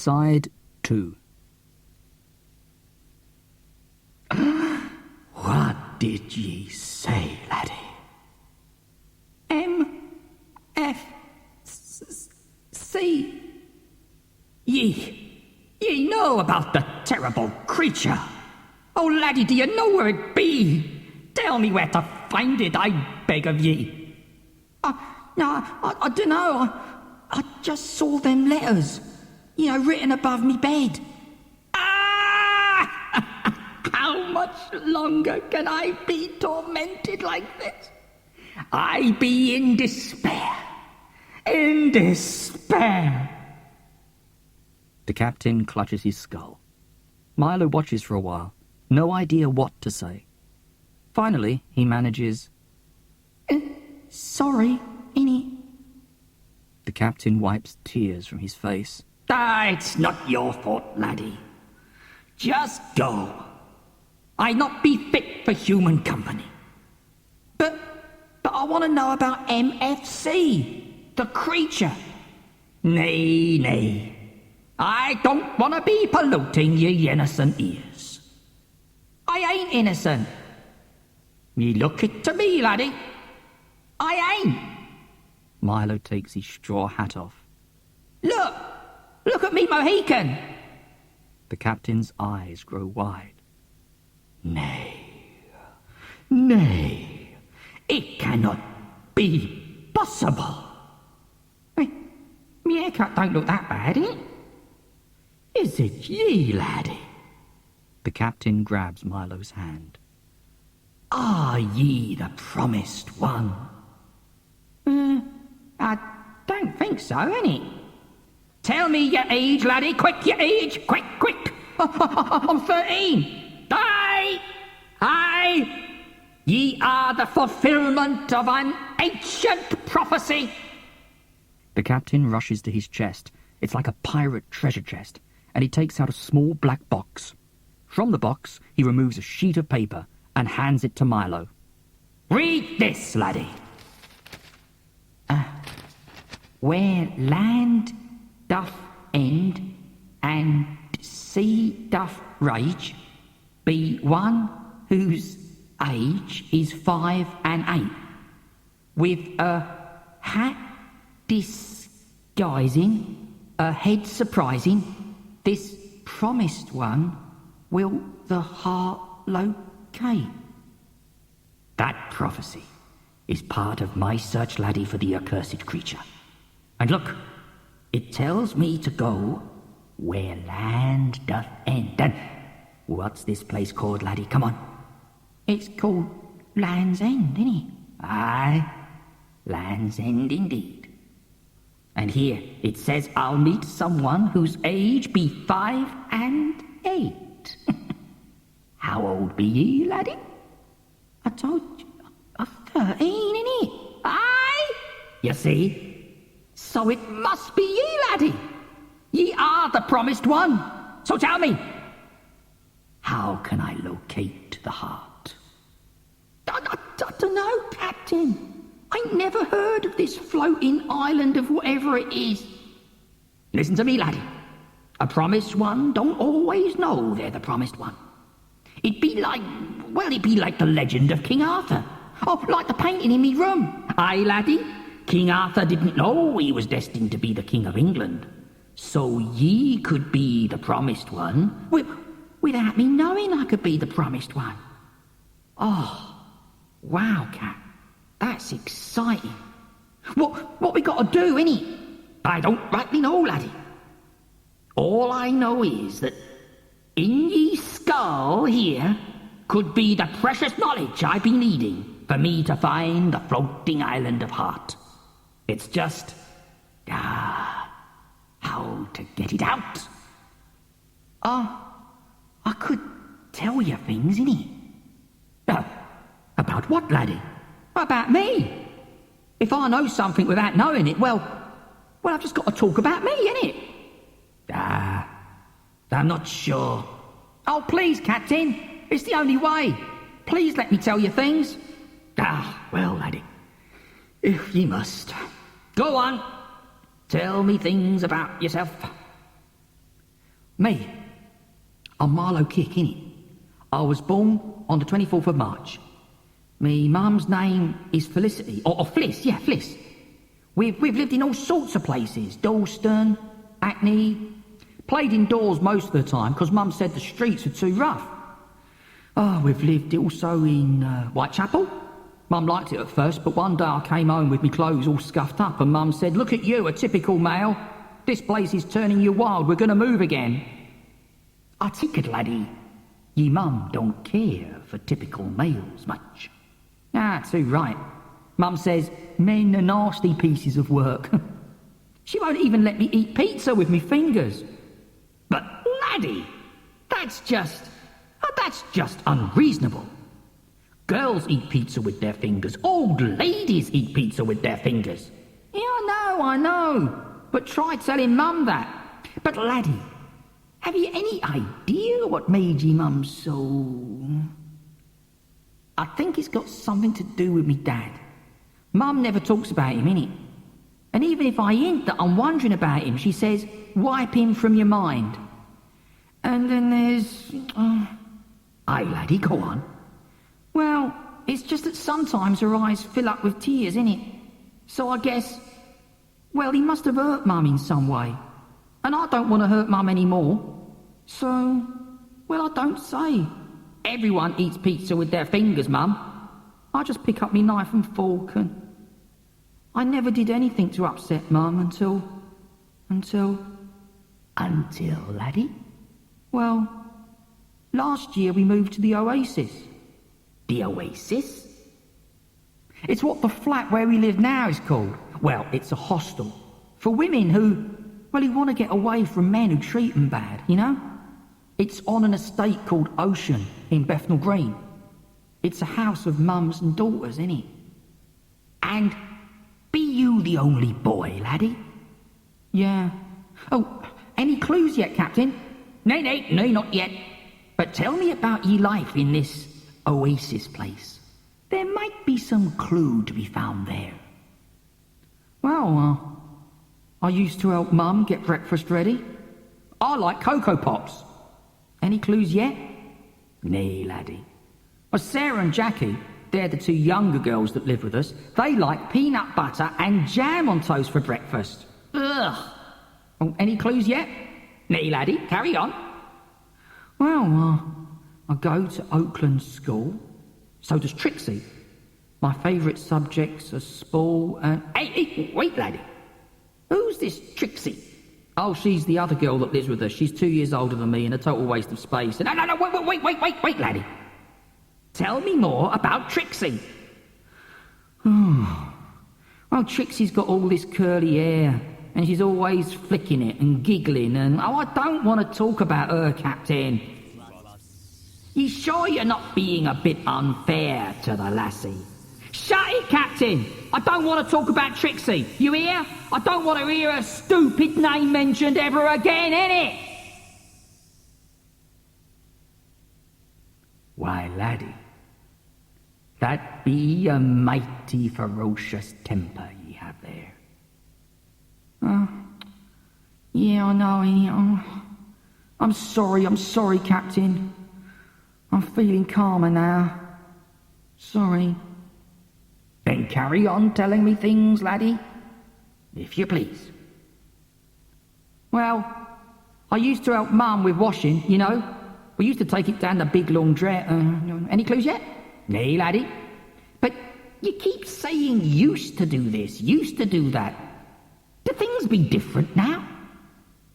Side 2. What did ye say, laddie? M.F.C. Ye know about the terrible creature. Oh, laddie, do you know where it be? Tell me where to find it, I beg of ye. No, I don't know. I just saw them letters, written above me bed. How much longer can I be tormented like this? I be in despair. In despair. The captain clutches his skull. Milo watches for a while, no idea what to say. Finally, he manages, Sorry, innit? The captain wipes tears from his face. It's not your fault, laddie. Just go. I not be fit for human company. But I want to know about MFC, the creature. Nay. I don't want to be polluting ye innocent ears. I ain't innocent. Ye look it to me, laddie. I ain't. Milo takes his straw hat off. Look at me Mohican. The captain's eyes grow wide. Nay, it cannot be possible. Me haircut don't look that bad, eh? Is it ye, laddie? The captain grabs Milo's hand. Are ye the promised one? I don't think so, innit? Tell me your age, laddie, quick, your age, quick. I'm 13. Aye, ye are the fulfillment of an ancient prophecy. The captain rushes to his chest. It's like a pirate treasure chest, and he takes out a small black box. From the box, he removes a sheet of paper and hands it to Milo. Read this, laddie. Where land doth end and sea doth rage, be one whose age is 5 and 8, with a hat disguising, a head surprising, this promised one will the heart locate. That prophecy is part of my search, laddie, for the accursed creature. And look, it tells me to go where land doth end. And what's this place called, laddie? Come on. It's called Land's End, isn't it? Aye, Land's End indeed. And here it says I'll meet someone whose age be 5 and 8. How old be ye, laddie? I told you, I'm 13, innit? Aye, you see? So it must be ye, laddie. Ye are the promised one. So tell me, how can I locate the heart? I don't know, Captain. I never heard of this floating island of whatever it is. Listen to me, laddie. A promised one don't always know they're the promised one. It'd be like the legend of King Arthur. Oh, like the painting in me room. Aye, laddie. King Arthur didn't know he was destined to be the King of England. So ye could be the promised one. Without me knowing I could be the promised one. Oh, wow, Cap. That's exciting. What we got to do, innit? I don't rightly know, laddie. All I know is that in ye skull here could be the precious knowledge I be needing for me to find the floating island of heart. It's just, how to get it out. I could tell you things, innit? About what, laddie? About me. If I know something without knowing it, well, I've just got to talk about me, innit? I'm not sure. Oh, please, Captain. It's the only way. Please let me tell you things. Well, laddie, if ye must. Go on. Tell me things about yourself. Me? I'm Marlow Kick, innit? I was born on the 24th of March. Me mum's name is Felicity, or Fliss, yeah, Fliss. We've lived in all sorts of places. Dalston, Hackney. Played indoors most of the time, because Mum said the streets were too rough. Oh, we've lived also in Whitechapel. Mum liked it at first, but one day I came home with my clothes all scuffed up, and Mum said, "Look at you, a typical male. This place is turning you wild, we're going to move again." I tickered, laddie. Ye mum don't care for typical males much. Ah, too right. Mum says men are nasty pieces of work. She won't even let me eat pizza with me fingers. But, laddie, that's just unreasonable. Girls eat pizza with their fingers. Old ladies eat pizza with their fingers. Yeah, I know. But try telling Mum that. But, laddie, have you any idea what made ye mum so... I think it's got something to do with me dad. Mum never talks about him, innit? And even if I hint that I'm wondering about him, she says, wipe him from your mind. And then there's... Aye, laddie, go on. Well, it's just that sometimes her eyes fill up with tears, innit? So I guess... Well, he must have hurt Mum in some way. And I don't want to hurt Mum anymore. So... Well, I don't say. Everyone eats pizza with their fingers, Mum. I just pick up me knife and fork and... I never did anything to upset Mum until... Until, laddie? Well, last year we moved to the Oasis. The Oasis? It's what the flat where we live now is called. Well, it's a hostel. For women who want to get away from men who treat them bad, you know? It's on an estate called Ocean in Bethnal Green. It's a house of mums and daughters, innit? And be you the only boy, laddie? Yeah. Oh, any clues yet, Captain? Nay, not yet. But tell me about ye life in this Oasis place. There might be some clue to be found there. Well, I used to help Mum get breakfast ready. I like Cocoa Pops. Any clues yet? Nay, laddie. Well, Sarah and Jackie, they're the two younger girls that live with us. They like peanut butter and jam on toast for breakfast. Ugh. Oh, any clues yet? Nay, laddie, carry on. Well, I go to Oakland School. So does Trixie. My favourite subjects are sport and... Hey, wait, laddie. Who's this Trixie? Oh, she's the other girl that lives with us. She's 2 years older than me and a total waste of space. And... No, wait, laddie. Tell me more about Trixie. Well, Trixie's got all this curly hair, and she's always flicking it and giggling, and... Oh, I don't want to talk about her, Captain. You sure you're not being a bit unfair to the lassie? Shut it, Captain! I don't want to talk about Trixie. You hear? I don't want to hear her stupid name mentioned ever again, innit? Why, laddie, that be a mighty ferocious temper ye have there. Yeah, I know. I'm sorry, Captain. I'm feeling calmer now. Sorry. Then carry on telling me things, laddie, if you please. Well, I used to help Mum with washing, you know. We used to take it down the big laundrette. Any clues yet? Nay, laddie. But you keep saying used to do this, used to do that. Do things be different now?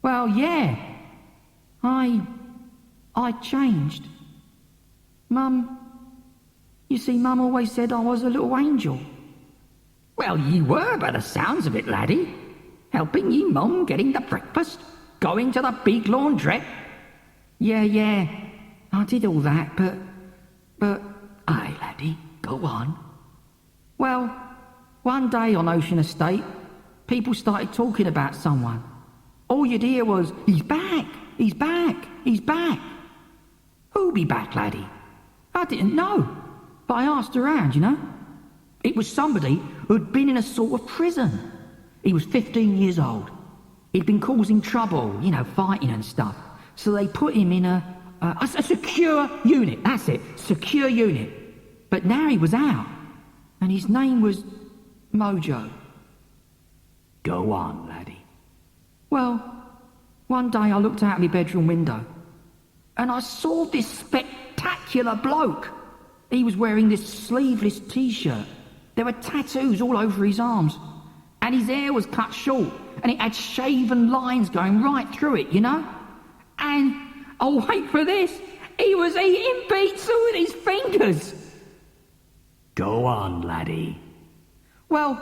Well, yeah. I changed. You see, Mum always said I was a little angel. Well, you were by the sounds of it, laddie. Helping ye mum getting the breakfast, going to the big laundrette. Yeah, I did all that, but... Aye, laddie, go on. Well, one day on Ocean Estate, people started talking about someone. All you'd hear was, he's back. Who be back, laddie? I didn't know, but I asked around, you know. It was somebody who'd been in a sort of prison. He was 15 years old. He'd been causing trouble, you know, fighting and stuff. So they put him in a secure unit. That's it, secure unit. But now he was out, and his name was Mojo. Go on, laddie. Well, one day I looked out of my bedroom window, and I saw this spectacular bloke. He was wearing this sleeveless T-shirt. There were tattoos all over his arms, and his hair was cut short, and it had shaven lines going right through it, you know? And, oh, wait for this, he was eating pizza with his fingers. Go on, laddie. Well,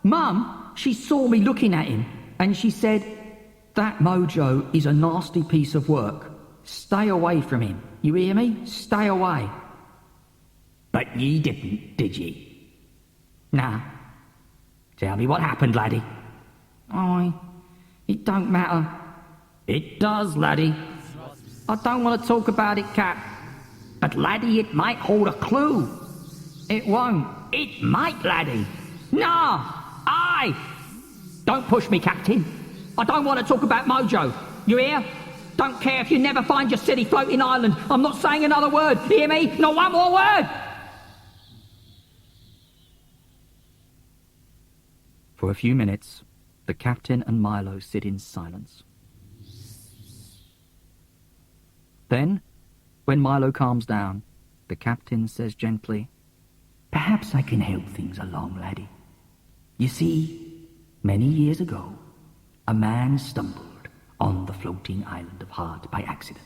Mum, she saw me looking at him, and she said, "That Mojo is a nasty piece of work. Stay away from him. You hear me? Stay away." But ye didn't, did ye? Nah. Tell me what happened, laddie. It don't matter. It does, laddie. I don't want to talk about it, Cap. But, laddie, it might hold a clue. It won't. It might, laddie. No! Don't push me, Captain. I don't want to talk about Mojo. You hear? Don't care if you never find your silly floating island. I'm not saying another word. Hear me? Not one more word! For a few minutes, the captain and Milo sit in silence. Then, when Milo calms down, the captain says gently, "Perhaps I can help things along, laddie. You see, many years ago, a man stumbled on the floating island of Heart by accident.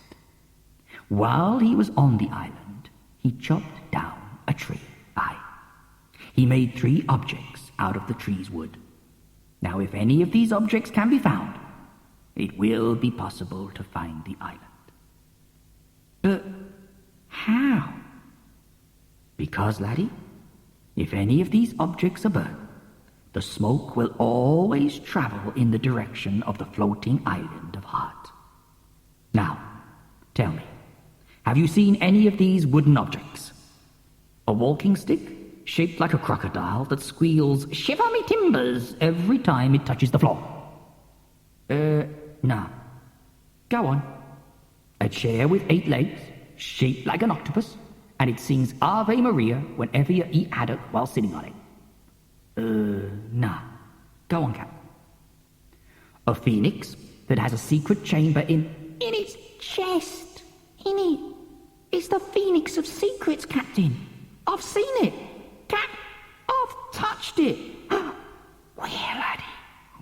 While he was on the island, he chopped down a tree. He made 3 objects out of the tree's wood. Now, if any of these objects can be found, it will be possible to find the island." But how? Because, laddie, if any of these objects are burnt, the smoke will always travel in the direction of the floating island of Heart. Now, tell me, have you seen any of these wooden objects? A walking stick shaped like a crocodile that squeals "Shiver me timbers" every time it touches the floor? No. Go on. A chair with 8 legs, shaped like an octopus, and it sings Ave Maria whenever you eat haddock while sitting on it? No. Go on, Cap. A phoenix that has a secret chamber in its chest. In it. It's the Phoenix of Secrets, Captain. I've seen it. Cap, I've touched it. Where, laddie?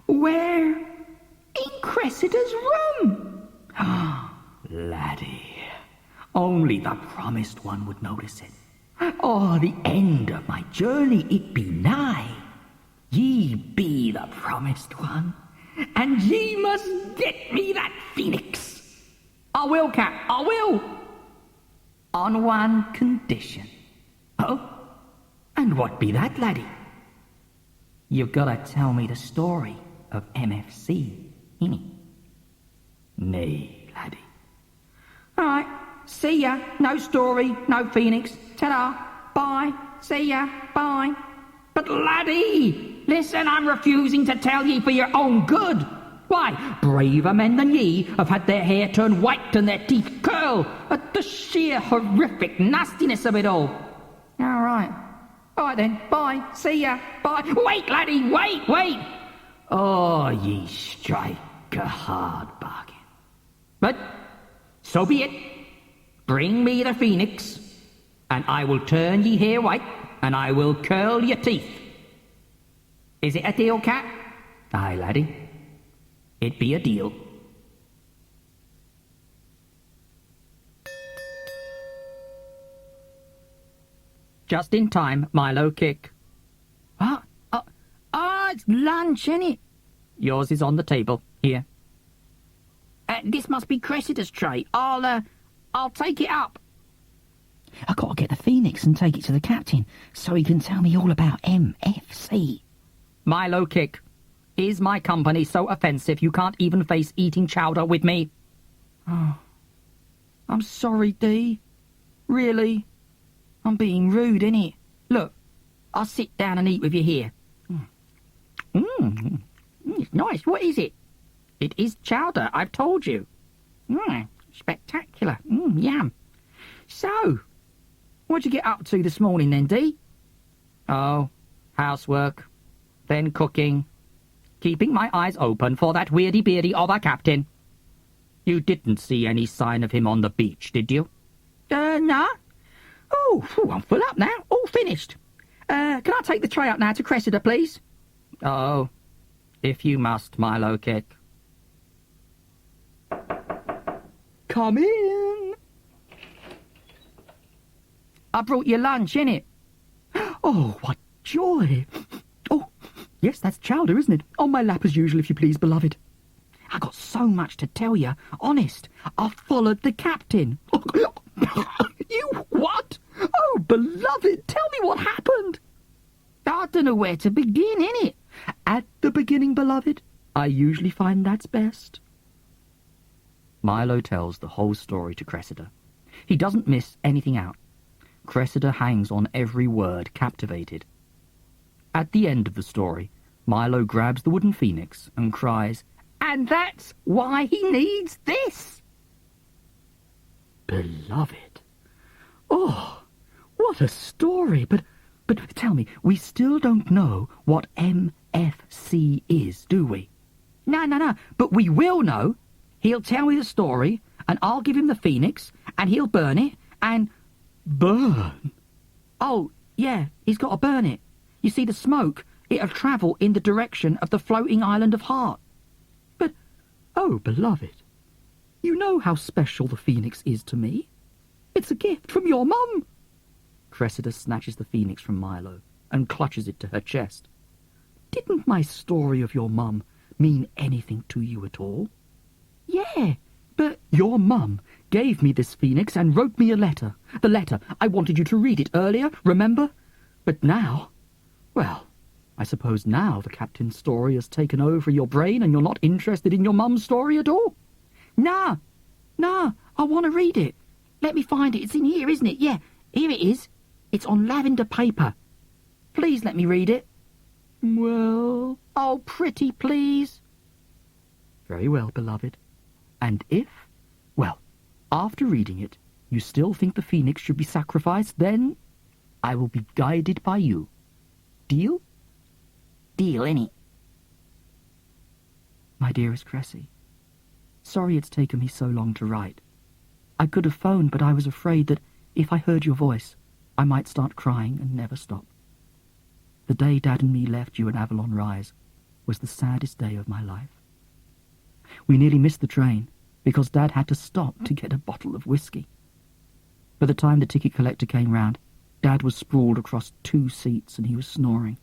Where? In Cressida's room. Laddie, only the promised one would notice it. Oh, the end of my journey, it be nigh. Ye be the promised one, and ye must get me that phoenix. I will, Cap, I will. On one condition. Oh? And what be that, laddie? You've got to tell me the story of MFC, innit? Nay, laddie. All right, see ya. No story, no phoenix. Ta-da. Bye. See ya. Bye. But, laddie, listen, I'm refusing to tell ye for your own good. Why, braver men than ye have had their hair turn white and their teeth curl at the sheer horrific nastiness of it all. All right. All right then. Bye. See ya. Bye. Wait, laddie, wait. Oh, ye strike a hard bargain. But so be it. Bring me the phoenix, and I will turn ye hair white, and I will curl your teeth. Is it a deal, Cap? Aye, laddie. It be a deal. Just in time, Milo kick. What? It's lunch, innit? Yours is on the table. Here. This must be Cressida's tray. I'll take it up. I gotta get the Phoenix and take it to the captain so he can tell me all about MFC. Milo kick. Is my company so offensive you can't even face eating chowder with me? Oh, I'm sorry, Dee. Really? I'm being rude, innit? Look, I'll sit down and eat with you here. It's nice. What is it? It is chowder, I've told you. spectacular. Yum. So, what'd you get up to this morning then, Dee? Oh, housework, then cooking, keeping my eyes open for that weirdy-beardy of a captain. You didn't see any sign of him on the beach, did you? No. Oh, I'm full up now, all finished. Can I take the tray up now to Cressida, please? Oh, if you must, Milo Kick. Come in. I brought you lunch, innit? Oh, what joy. Oh, yes, that's chowder, isn't it? On my lap as usual, if you please, beloved. I got so much to tell you. Honest, I followed the captain. You what? Oh, beloved, tell me what happened. I don't know where to begin, innit? At the beginning, beloved. I usually find that's best. Milo tells the whole story to Cressida. He doesn't miss anything out. Cressida hangs on every word, captivated. At the end of the story, Milo grabs the wooden phoenix and cries, "And that's why he needs this!" Beloved. Oh, what a story! But tell me, we still don't know what MFC is, do we? No, but we will know. He'll tell me the story, and I'll give him the phoenix, and he'll burn it, and... Burn? Oh, yeah, he's got to burn it. You see, the smoke, it'll travel in the direction of the floating island of Heart. But, oh, beloved, you know how special the phoenix is to me. It's a gift from your mum. Cressida snatches the phoenix from Milo and clutches it to her chest. Didn't my story of your mum mean anything to you at all? Yeah, but your mum gave me this phoenix and wrote me a letter. The letter. I wanted you to read it earlier, remember? But now, well, I suppose now the captain's story has taken over your brain and you're not interested in your mum's story at all? Nah, I want to read it. Let me find it. It's in here, isn't it? Yeah, here it is. It's on lavender paper. Please let me read it. Well, oh, pretty please. Very well, beloved. And if, well, after reading it, you still think the phoenix should be sacrificed, then I will be guided by you. Deal? Deal, innit? My dearest Cressy, sorry it's taken me so long to write. I could have phoned, but I was afraid that if I heard your voice, I might start crying and never stop. The day Dad and me left you at Avalon Rise was the saddest day of my life. We nearly missed the train because Dad had to stop to get a bottle of whiskey. By the time the ticket collector came round, Dad was sprawled across 2 seats and he was snoring.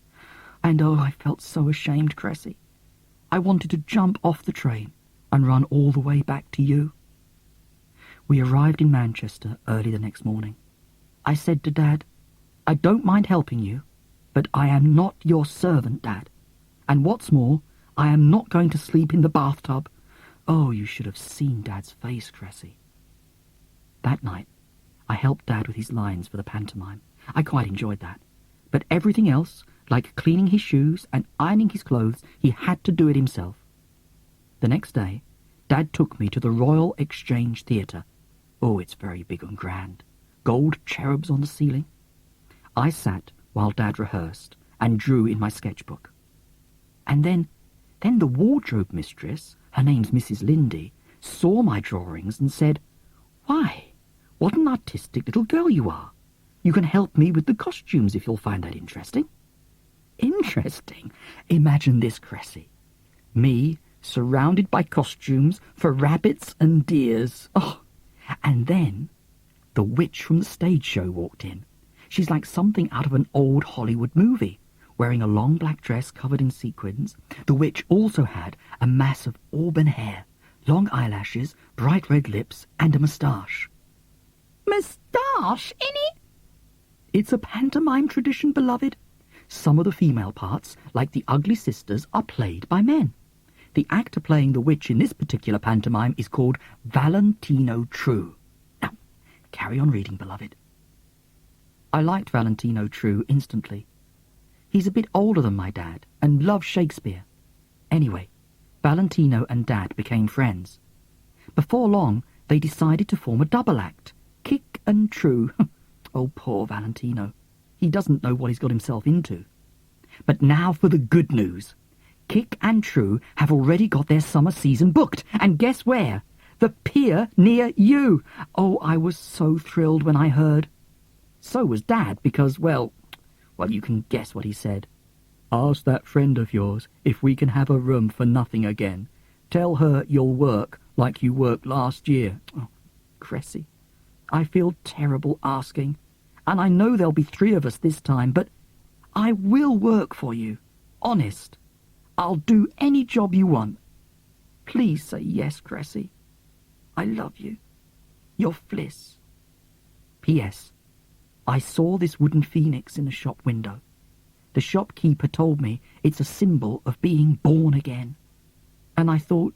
And oh, I felt so ashamed, Cressy. I wanted to jump off the train and run all the way back to you. We arrived in Manchester early the next morning. I said to Dad, I don't mind helping you, but I am not your servant, Dad. And what's more, I am not going to sleep in the bathtub. Oh, you should have seen Dad's face, Cressy. That night, I helped Dad with his lines for the pantomime. I quite enjoyed that. But everything else, like cleaning his shoes and ironing his clothes, he had to do it himself. The next day, Dad took me to the Royal Exchange Theatre. Oh, it's very big and grand. Gold cherubs on the ceiling. I sat while Dad rehearsed and drew in my sketchbook. And then the wardrobe mistress, her name's Mrs. Lindy, saw my drawings and said, "Why, what an artistic little girl you are. You can help me with the costumes if you'll find that interesting." Interesting? Imagine this, Cressy. Me, surrounded by costumes for rabbits and deers. Oh, and then the witch from the stage show walked in. She's like something out of an old Hollywood movie, wearing a long black dress covered in sequins. The witch also had a mass of auburn hair, long eyelashes, bright red lips, and a moustache. Moustache, innit? It's a pantomime tradition, beloved. Some of the female parts, like the ugly sisters, are played by men. The actor playing the witch in this particular pantomime is called Valentino True. Now, carry on reading, beloved. I liked Valentino True instantly. He's a bit older than my dad and loves Shakespeare. Anyway, Valentino and Dad became friends. Before long, they decided to form a double act. Kick and True. Oh, poor Valentino. He doesn't know what he's got himself into. But now for the good news. Kick and True have already got their summer season booked, and guess where? The pier near you. Oh, I was so thrilled when I heard. So was Dad, because, well, you can guess what he said. Ask that friend of yours if we can have a room for nothing again. Tell her you'll work like you worked last year. Oh, Cressy, I feel terrible asking, and I know there'll be 3 of us this time, but I will work for you. Honest. I'll do any job you want. Please say yes, Cressy. I love you. Your Fliss. P.S. I saw this wooden phoenix in the shop window. The shopkeeper told me it's a symbol of being born again. And I thought,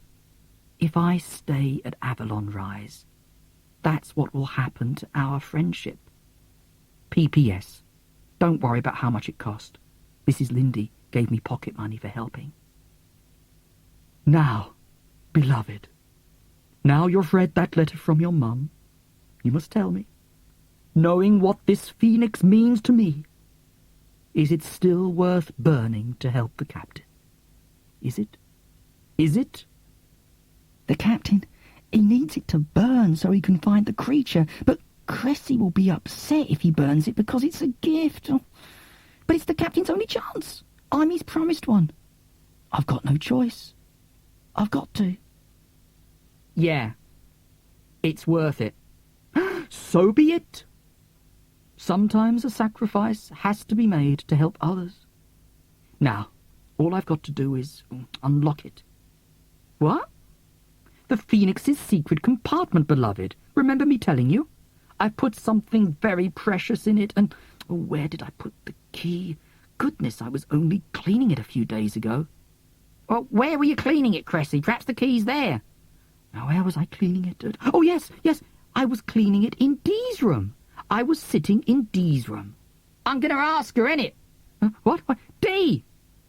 if I stay at Avalon Rise, that's what will happen to our friendship. P.P.S. Don't worry about how much it cost. Mrs. Lindy gave me pocket money for helping. Now, beloved, now you've read that letter from your mum, you must tell me, knowing what this phoenix means to me, is it still worth burning to help the captain? Is it? Is it? The captain, he needs it to burn so he can find the creature, but Cressy will be upset if he burns it because it's a gift. Oh, but it's the captain's only chance. I'm his promised one. I've got no choice. I've got to. Yeah. It's worth it. So be it. Sometimes a sacrifice has to be made to help others. Now, all I've got to do is unlock it. What? The Phoenix's secret compartment, beloved. Remember me telling you? I put something very precious in it, and where did I put the key? Goodness, I was only cleaning it a few days ago. Well, where were you cleaning it, Cressy? Perhaps the key's there. Now, where was I cleaning it? Oh, yes, I was cleaning it in Dee's room. I was sitting in Dee's room. I'm going to ask her, innit? What? Dee!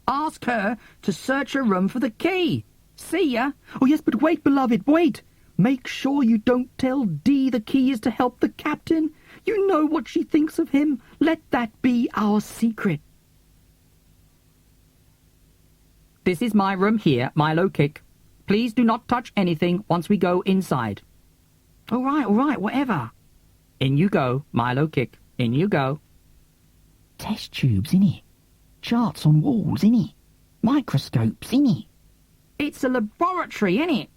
Ask her to search her room for the key. See ya? Oh, yes, but wait, beloved, wait. Make sure you don't tell Dee the key is to help the captain. You know what she thinks of him. Let that be our secret. This is my room here, Milo Kick. Please do not touch anything once we go inside. All right, whatever. In you go, Milo Kick. In you go. Test tubes, innit? Charts on walls, innit? Microscopes, innit? It's a laboratory, innit?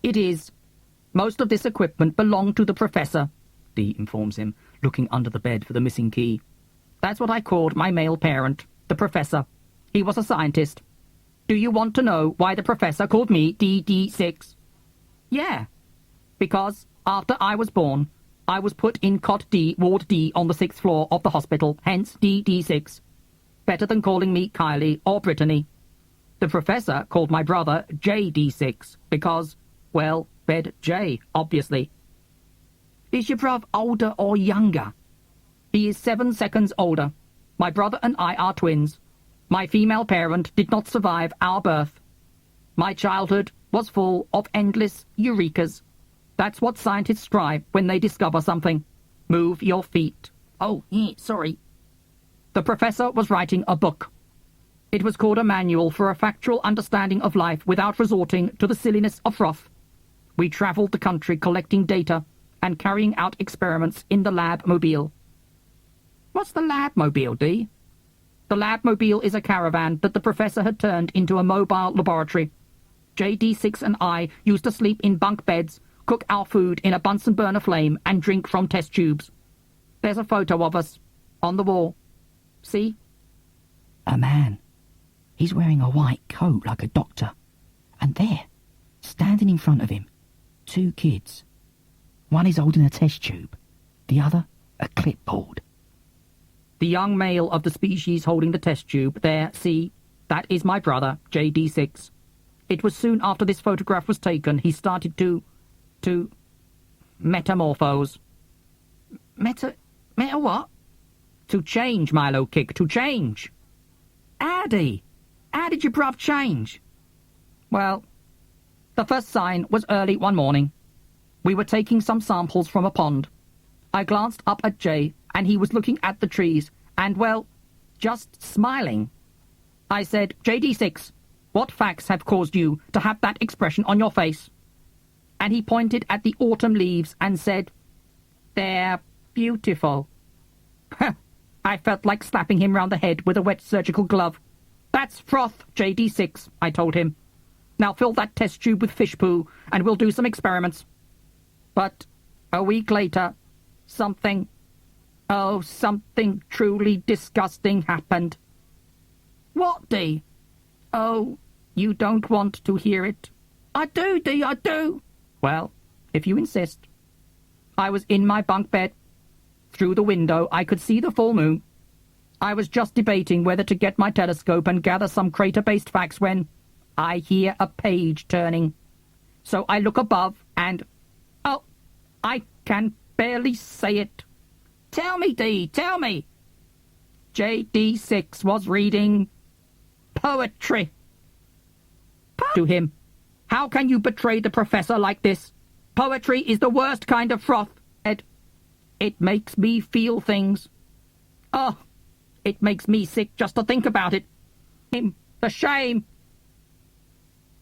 It is. Most of this equipment belonged to the professor, Dee informs him, looking under the bed for the missing key. That's what I called my male parent, the professor. He was a scientist. Do you want to know why the professor called me DD6? Yeah, because after I was born, I was put in Cot D, Ward D on the 6th floor of the hospital, hence DD6. Better than calling me Kylie or Brittany. The professor called my brother JD6 because, well, bed J, obviously. Is your bruv older or younger? He is 7 seconds older. My brother and I are twins. My female parent did not survive our birth. My childhood was full of endless eurekas. That's what scientists strive when they discover something. Move your feet. Oh, yeah, sorry. The professor was writing a book. It was called A Manual for a Factual Understanding of Life Without Resorting to the Silliness of Froth. We travelled the country collecting data and carrying out experiments in the lab-mobile. What's the lab-mobile, Dee? The lab-mobile is a caravan that the professor had turned into a mobile laboratory. JD6 and I used to sleep in bunk beds, cook our food in a Bunsen burner flame, and drink from test tubes. There's a photo of us on the wall. See? A man. He's wearing a white coat like a doctor. And there, standing in front of him, 2 kids. One is holding a test tube, the other a clipboard. The young male of the species holding the test tube, there, see, that is my brother, JD6. It was soon after this photograph was taken he started to metamorphose. Meta what? To change, Milo Kick, to change. How did your bruv change? Well, the first sign was early one morning. We were taking some samples from a pond. I glanced up at Jay, and he was looking at the trees, and, well, just smiling. I said, JD6, what facts have caused you to have that expression on your face? And he pointed at the autumn leaves and said, they're beautiful. I felt like slapping him round the head with a wet surgical glove. That's froth, JD6, I told him. Now fill that test tube with fish poo, and we'll do some experiments. But a week later, something truly disgusting happened. What, Dee? Oh, you don't want to hear it. I do, Dee, I do. Well, if you insist. I was in my bunk bed. Through the window, I could see the full moon. I was just debating whether to get my telescope and gather some crater-based facts when I hear a page turning. So I look above and... oh, I can barely say it. Tell me, Dee, tell me. JD6 was reading poetry. To him. How can you betray the professor like this? Poetry is the worst kind of froth, Ed. It makes me feel things. Oh, it makes me sick just to think about it. The shame.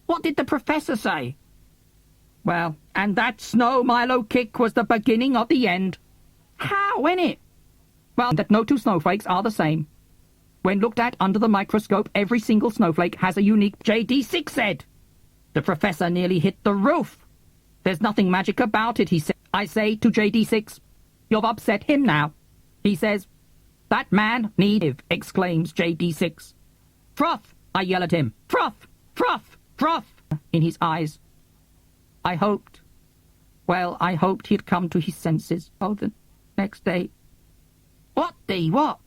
What did the professor say? Well, and that snow Milo kick was the beginning of the end. How, innit? Well, that no two snowflakes are the same. When looked at under the microscope, every single snowflake has a unique JD6 said. The professor nearly hit the roof. There's nothing magic about it, he said. I say to JD6, you've upset him now. He says, that man need, exclaims JD6. Froth, I yell at him. Froth, froth, froth, in his eyes. I hoped he'd come to his senses. Oh, the next day. What, Dee, what?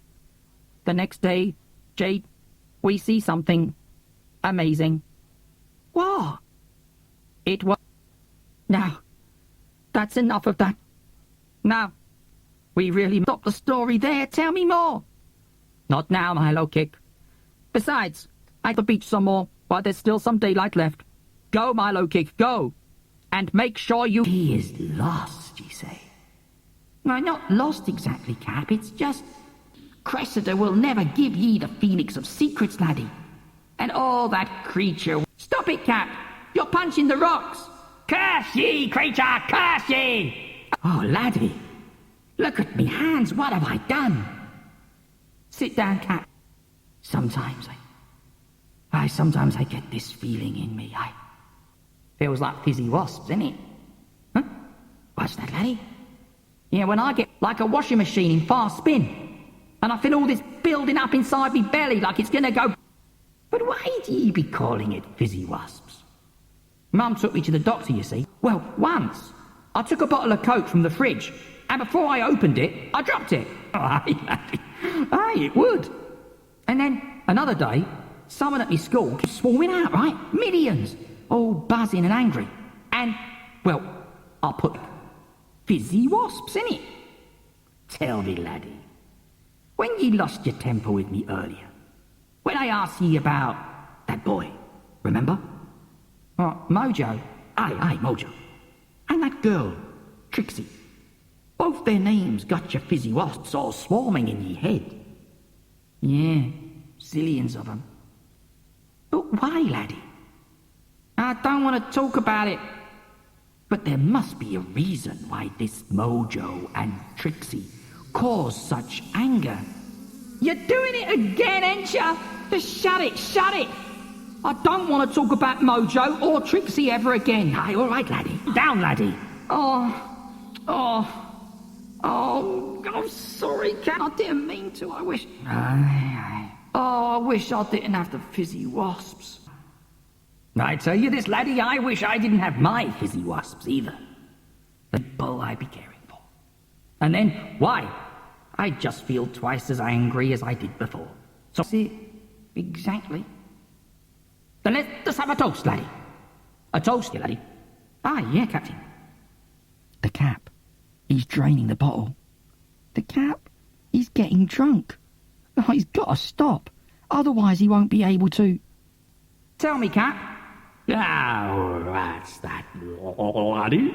The next day, Jade, we see something amazing. What? It was... Now, that's enough of that. Now, we really stop the story there. Tell me more. Not now, Milo Kick. Besides, I the beach some more, while there's still some daylight left. Go, Milo Kick, go. And make sure you... He is lost, you say? No, not lost exactly, Cap. It's just... Cressida will never give ye the Phoenix of Secrets, laddie. And all that creature... Stop it, Cap. You're punching the rocks. Curse ye, creature, curse ye! Oh, laddie. Look at me hands. What have I done? Sit down, Cap. Sometimes I get this feeling in me. Feels like fizzy wasps, innit? Huh? What's that, laddie? Yeah, when I get like a washing machine in fast spin. And I feel all this building up inside me belly like it's gonna go... But why do you be calling it fizzy wasps? Mum took me to the doctor, you see. Well, once, I took a bottle of Coke from the fridge, and before I opened it, I dropped it. Oh, aye, it would. And then, another day, someone at my school kept swarming out, right? Millions, all buzzing and angry. And, well, I put fizzy wasps in it. Tell me, laddie, when ye lost your temper with me earlier, when I asked ye about that boy, remember? Mojo. Aye, Mojo. And that girl, Trixie. Both their names got your fizzy wasps all swarming in ye head. Yeah, zillions of them. But why, laddie? I don't want to talk about it. But there must be a reason why this Mojo and Trixie caused such anger. You're doing it again, ain't ya? Just shut it. I don't want to talk about Mojo or Trixie ever again. Aye, all right, laddie. Down, laddie. I'm sorry, Cat. I didn't mean to. I wish... Aye. Oh, I wish I didn't have the fizzy wasps. I tell you this, laddie, I wish I didn't have my fizzy wasps either. The bull I'd be caring for. And then, why? I just feel twice as angry as I did before. So, see, exactly. Then let's have a toast, laddie. A toast, laddie. Ah, yeah, Captain. The Cap. He's draining the bottle. The Cap. He's getting drunk. Oh, he's got to stop. Otherwise he won't be able to... Tell me, Cap. Oh, that's that, laddie.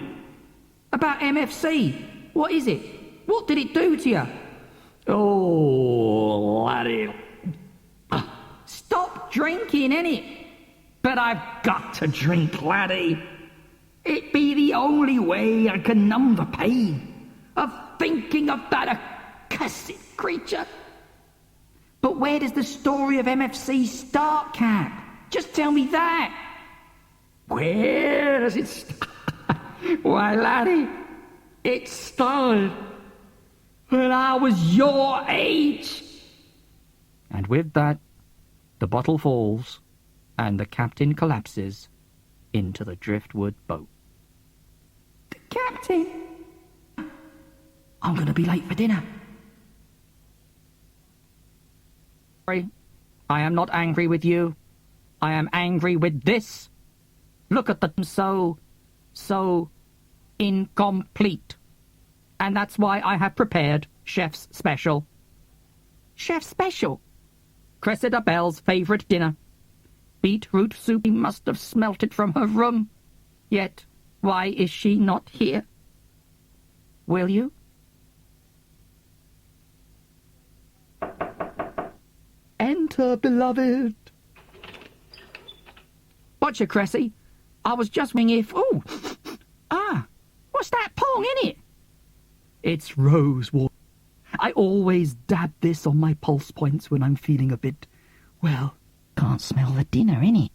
About MFC. What is it? What did it do to you? Oh, laddie. Stop drinking, innit? But I've got to drink, laddie. It be the only way I can numb the pain of thinking of that accursed creature. But where does the story of MFC start, Cap? Just tell me that. Where does it start? Why, laddie, it started when I was your age. And with that, the bottle falls, and the captain collapses into the driftwood boat. The captain? I'm going to be late for dinner. Sorry, I am not angry with you. I am angry with this. Look at them, so incomplete. And that's why I have prepared Chef's Special. Chef's Special? Cressida Bell's favourite dinner. Beetroot soup. He must have smelt it from her room. Yet, why is she not here? Will you? Enter, beloved. Watcha, Cressy. I was just wondering if... Oh! What's that pong in it? It's rose water. I always dab this on my pulse points when I'm feeling a bit, well... Can't smell the dinner, innit?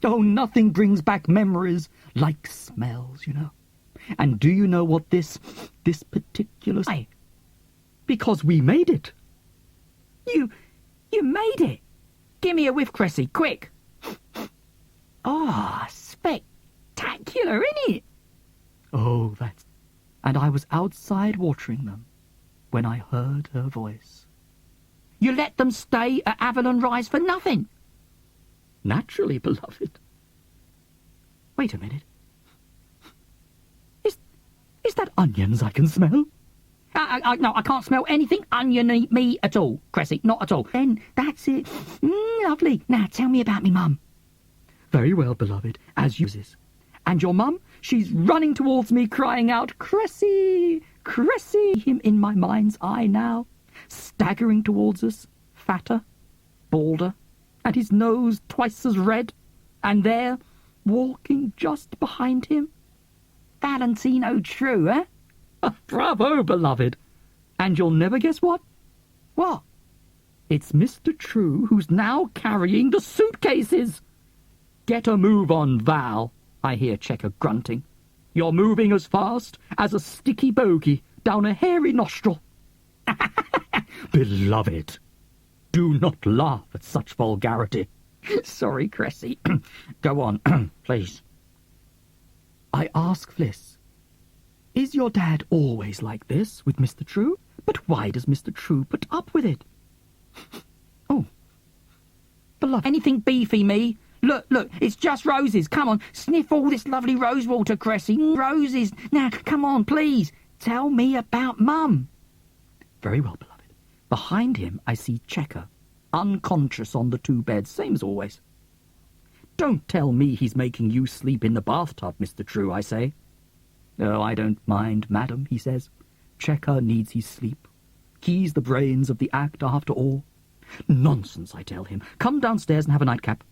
Oh, nothing brings back memories like smells, you know. And do you know what this particular... Aye. Because we made it. You made it. Give me a whiff, Cressy, quick. Spectacular, innit? Oh, that's... And I was outside watering them when I heard her voice. You let them stay at Avalon Rise for nothing. Naturally, beloved. Wait a minute. Is that onions I can smell? No, I can't smell anything oniony me at all, Cressy, not at all. Then that's it. Lovely. Now tell me about me mum. Very well, beloved, as you is. And your mum, she's running towards me, crying out, Cressy, Cressy, him in my mind's eye now, staggering towards us, fatter, balder, and his nose twice as red, and there, walking just behind him, Valentino True, eh? Bravo, beloved. And you'll never guess what? What? It's Mr. True who's now carrying the suitcases. Get a move on, Val, I hear Checker grunting. You're moving as fast as a sticky bogey down a hairy nostril. Beloved, do not laugh at such vulgarity. Sorry, Cressy. Go on, please. I ask Fliss, is your dad always like this with Mr. True? But why does Mr. True put up with it? Oh, beloved. Anything beefy, me? Look, it's just roses. Come on, sniff all this lovely rose water, Cressy. Roses. Now, come on, please. Tell me about Mum. Very well, beloved. Behind him, I see Checker, unconscious on the two beds, same as always. Don't tell me he's making you sleep in the bathtub, Mr. True, I say. Oh, I don't mind, madam, he says. Checker needs his sleep. He's the brains of the act, after all. Nonsense, I tell him. Come downstairs and have a nightcap.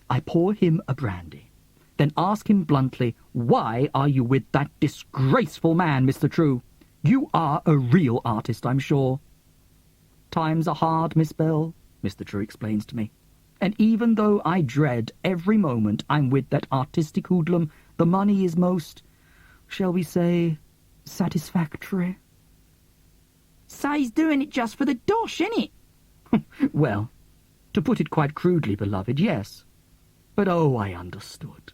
I pour him a brandy, then ask him bluntly, why are you with that disgraceful man, Mr. True? You are a real artist, I'm sure. Times are hard, Miss Bell, Mr. True explains to me. And even though I dread every moment I'm with that artistic hoodlum, the money is most, shall we say, satisfactory. So he's doing it just for the dosh, innit? Well, to put it quite crudely, beloved, yes. But oh, I understood.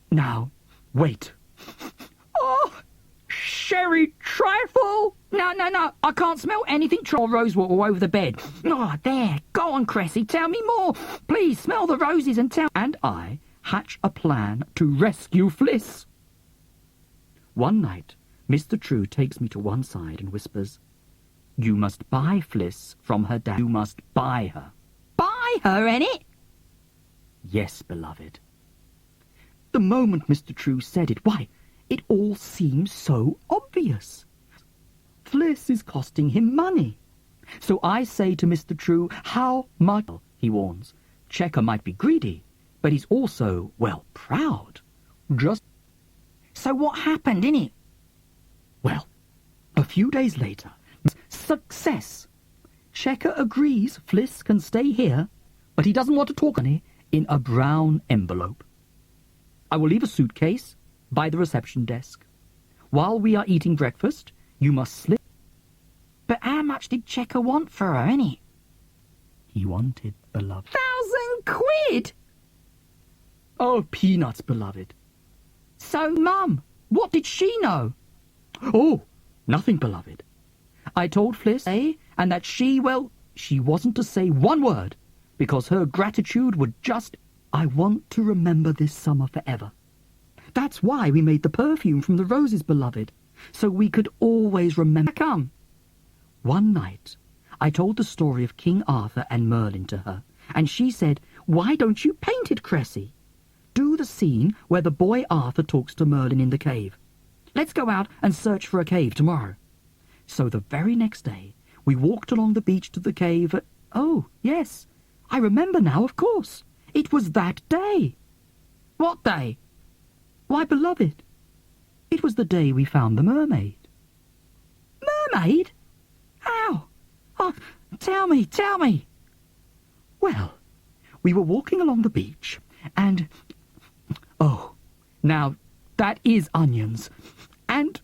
Now, wait. Oh, sherry trifle! No, I can't smell anything rosewater all over the bed. Oh, there, go on, Cressy, tell me more. Please, smell the roses and tell... And I hatch a plan to rescue Fliss. One night, Mr. True takes me to one side and whispers, you must buy Fliss from her dad. You must buy her. Buy her, innit? Yes, beloved. The moment Mr. True said it, why, It all seems so obvious. Fliss is costing him money. So I say to Mr. True, how much, he warns. Checker might be greedy, but he's also, well, proud. Just... So what happened, innit? Well, a few days later, success. Checker agrees Fliss can stay here, but he doesn't want to talk money in a brown envelope. I will leave a suitcase by the reception desk. While we are eating breakfast, you must slip. But how much did Checker want for her, innit? He wanted, beloved. 1,000 quid? Oh, peanuts, beloved. So, Mum, what did she know? Oh, nothing, beloved. I told Fliss, and that she wasn't to say one word, because her gratitude would just... I want to remember this summer forever. That's why we made the perfume from the roses, beloved, so we could always remember. Come. One night, I told the story of King Arthur and Merlin to her, and she said, "Why don't you paint it, Cressy? Do the scene where the boy Arthur talks to Merlin in the cave. Let's go out and search for a cave tomorrow." So the very next day, we walked along the beach to the cave. Oh, yes, I remember now, of course. It was that day. What day? Why, beloved, it was the day we found the mermaid. Mermaid? How? Oh, tell me. Well, we were walking along the beach, and... Oh, now, that is onions. And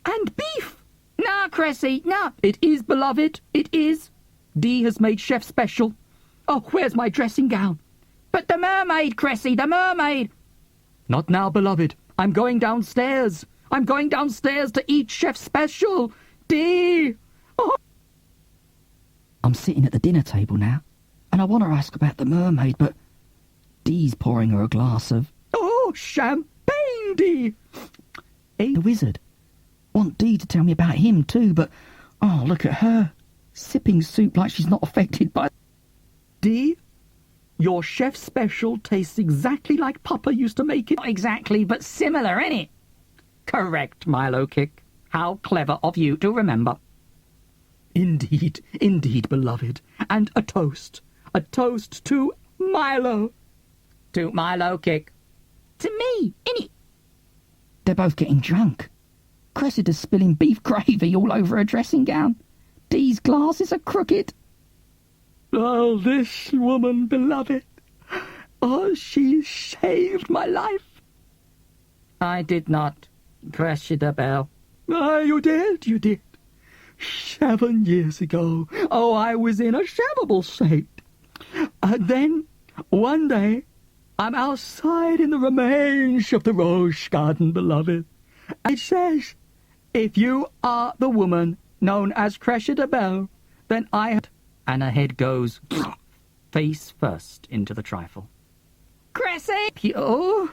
beef. No, Cressy, no. It is, beloved, it is. Dee has made chef special. Oh, where's my dressing gown? But the mermaid, Cressy, the mermaid. Not now, beloved. I'm going downstairs. I'm going downstairs to eat chef special. Dee! Oh. I'm sitting at the dinner table now, and I want to ask about the mermaid, but Dee's pouring her a glass of... Oh, champagne, Dee! The wizard. Want Dee to tell me about him too, but... Oh, look at her. Sipping soup like she's not affected by... Dee, your chef special tastes exactly like Papa used to make it. Not exactly, but similar, innit? Correct, Milo Kick. How clever of you to remember. Indeed, indeed, beloved. And a toast. A toast to Milo. To Milo Kick. To me, innit? They're both getting drunk. Cressida's spilling beef gravy all over her dressing gown. Dee's glasses are crooked. Oh, this woman, beloved. Oh, she saved my life. I did not, Cressida Bell. Ah, you did. 7 years ago. Oh, I was in a shamable state. And then, one day, I'm outside in the remains of the rose garden, beloved. And it says, "If you are the woman known as Cressida Bell, then I..." And her head goes face first into the trifle. Cressy! Oh,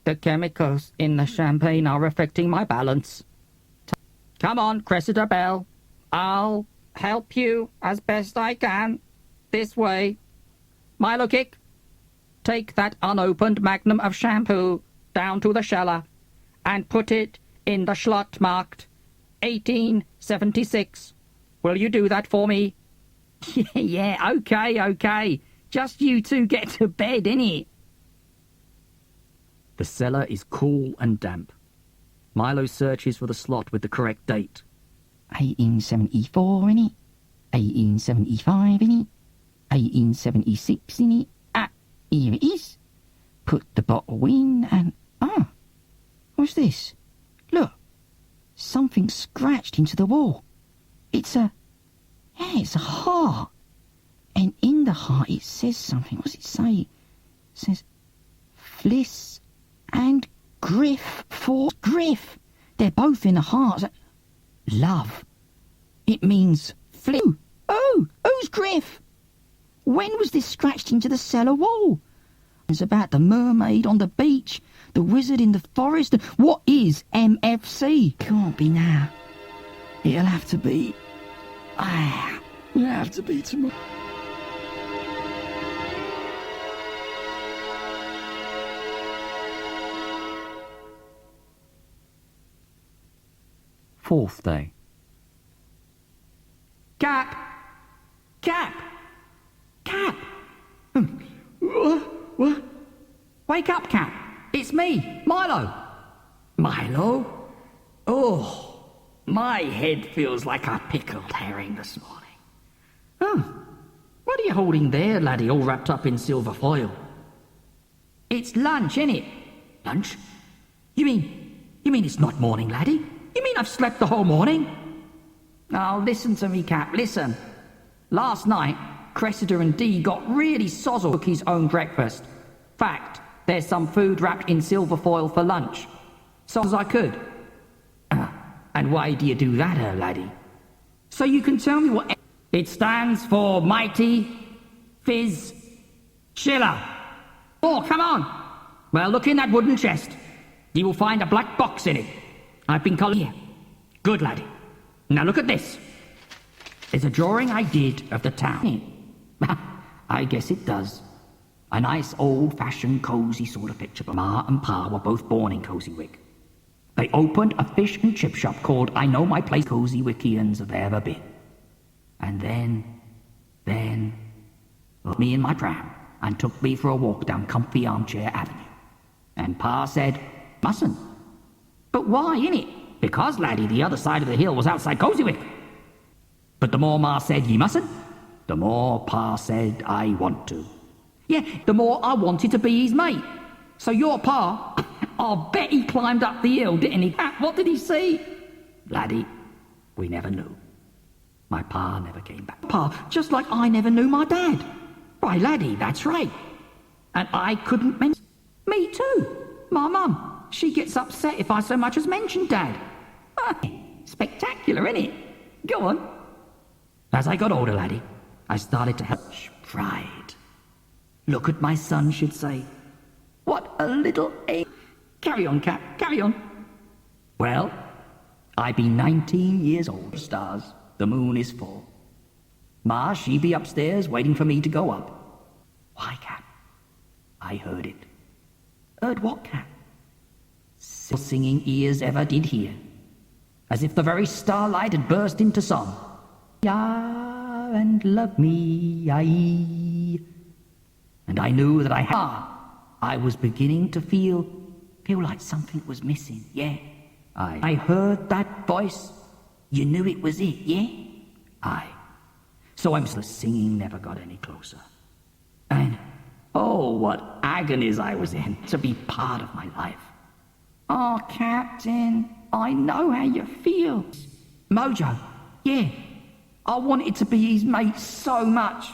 the chemicals in the champagne are affecting my balance. Come on, Cressida Bell. I'll help you as best I can. This way. Milo Kick, take that unopened magnum of shampoo down to the cellar and put it in the slot marked 1876. Will you do that for me? Yeah, okay. Just you two get to bed, innit? The cellar is cool and damp. Milo searches for the slot with the correct date. 1874, innit? 1875, innit? 1876, innit? Ah, here it is. Put the bottle in and... Ah, what's this? Look, something scratched into the wall. It's a heart. And in the heart it says something. What's it say? It says, Fliss and Griff for Griff. They're both in the heart. Love. It means flew. Oh, who's Griff? When was this scratched into the cellar wall? It's about the mermaid on the beach, the wizard in the forest. What is MFC? Can't be now. It'll have to be... it'll have to be tomorrow. 4th day. Cap! Cap! Cap! What? Wake up, Cap! It's me, Milo! Milo? Oh, my head feels like a pickled herring this morning. Oh, what are you holding there, laddie, all wrapped up in silver foil? It's lunch, innit? Lunch? You mean it's not morning, laddie? You mean I've slept the whole morning? Oh, listen to me, Cap, listen. Last night, Cressida and Dee got really sozzled with his own breakfast. Fact, there's some food wrapped in silver foil for lunch. So as I could. And why do you do that, laddie? So you can tell me what... It stands for Mighty Fizz Chilla. Oh, come on. Well, look in that wooden chest. You will find a black box in it. I've been calling here. Good, laddie. Now look at this. There's a drawing I did of the town. I guess it does. A nice old-fashioned cosy sort of picture. Ma and Pa were both born in Cozywick. They opened a fish and chip shop called I Know My Place Cozywickians Have Ever Been. And then, me in my pram and took me for a walk down comfy Armchair Avenue. And Pa said, mustn't. But why, innit? Because, laddie, the other side of the hill was outside Cozywick. But the more Ma said ye mustn't, the more Pa said I want to. Yeah, the more I wanted to be his mate. So your Pa, I'll bet he climbed up the hill, didn't he? What did he see? Laddie, we never knew. My Pa never came back. Pa, just like I never knew my dad. Why, laddie, that's right. And I couldn't mention... Me too. My mum, she gets upset if I so much as mention Dad. Spectacular, innit? Go on. As I got older, laddie, I started to have pride. Look at my son, she'd say. What a little egg. Carry on, Cap, carry on. Well, I be 19 years old, stars. The moon is full. Ma, she be upstairs waiting for me to go up. Why, Cap? I heard it. Heard what, Cap? Singing ears ever did hear. As if the very starlight had burst into song. Yeah, and love me, aye. And I knew that I was beginning to feel like something was missing, yeah. I heard that voice. You knew it was it, yeah? Aye. So the singing never got any closer. And, oh, what agonies I was in to be part of my life. Oh, Captain, I know how you feel. Mojo, yeah. I wanted to be his mate so much.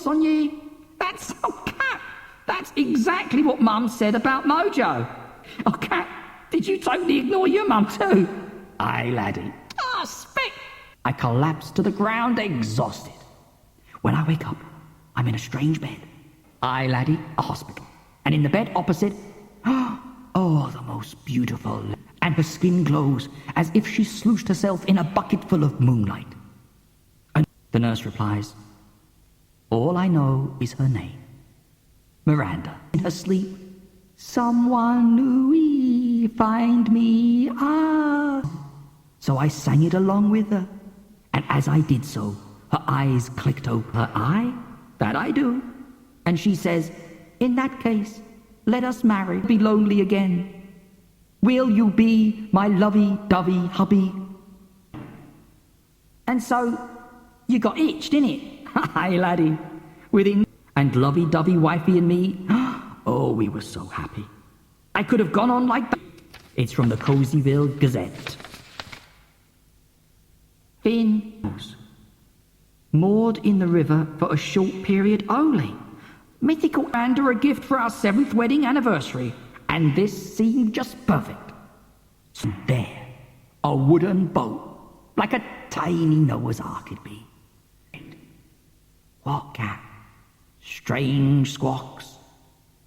On you. That's, oh, Cap, that's exactly what Mum said about Mojo. Oh, Cap, did you totally ignore your mum too? Aye, laddie. Ah, spec! I collapsed to the ground, exhausted. When I wake up, I'm in a strange bed. Aye, laddie, a hospital. And in the bed opposite, oh, the most beautiful. And her skin glows as if she sluiced herself in a bucket full of moonlight. And the nurse replies, all I know is her name. Miranda. In her sleep, someone new find me, ah. So I sang it along with her, and as I did so, her eyes clicked open. Her eye? That I do. And she says, in that case, let us marry, be lonely again. Will you be my lovey-dovey hubby? And so, you got itched, innit? Aye, laddie. Within, and lovey-dovey wifey and me, oh, we were so happy. I could have gone on like that. It's from the Cozyville Gazette. Finn, moored in the river for a short period only. Mythical and a gift for our 7th wedding anniversary, and this seemed just perfect. So there, a wooden boat, like a tiny Noah's Ark it'd be. What, Cat? Strange squawks,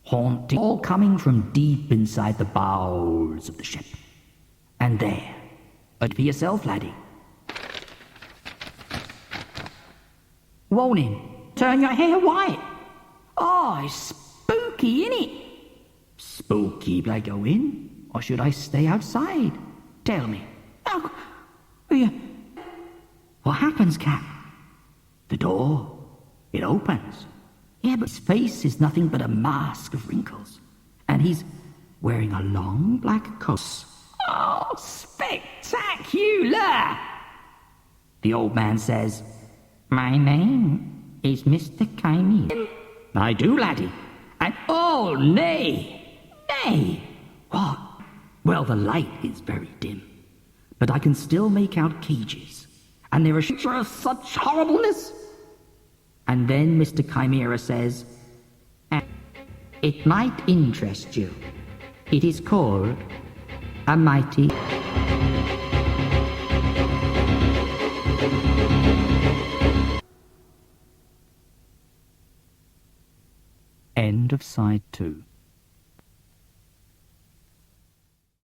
haunting, all coming from deep inside the bowels of the ship. And there, but for yourself, laddie. Warning, turn your hair white. Oh, it's spooky, innit? Spooky, will I go in, or should I stay outside? Tell me. Oh, Yeah. What happens, Cat? The door, it opens. Yeah, but his face is nothing but a mask of wrinkles. And he's wearing a long black coat. Oh, spectacular! The old man says, My name is Mr. Chimera. I do, laddie. And oh, nay, nay. What? Well, the light is very dim, but I can still make out cages. And there are Picture of such horribleness. And then Mr. Chimera says, It might interest you. It is called a mighty... End of side 2.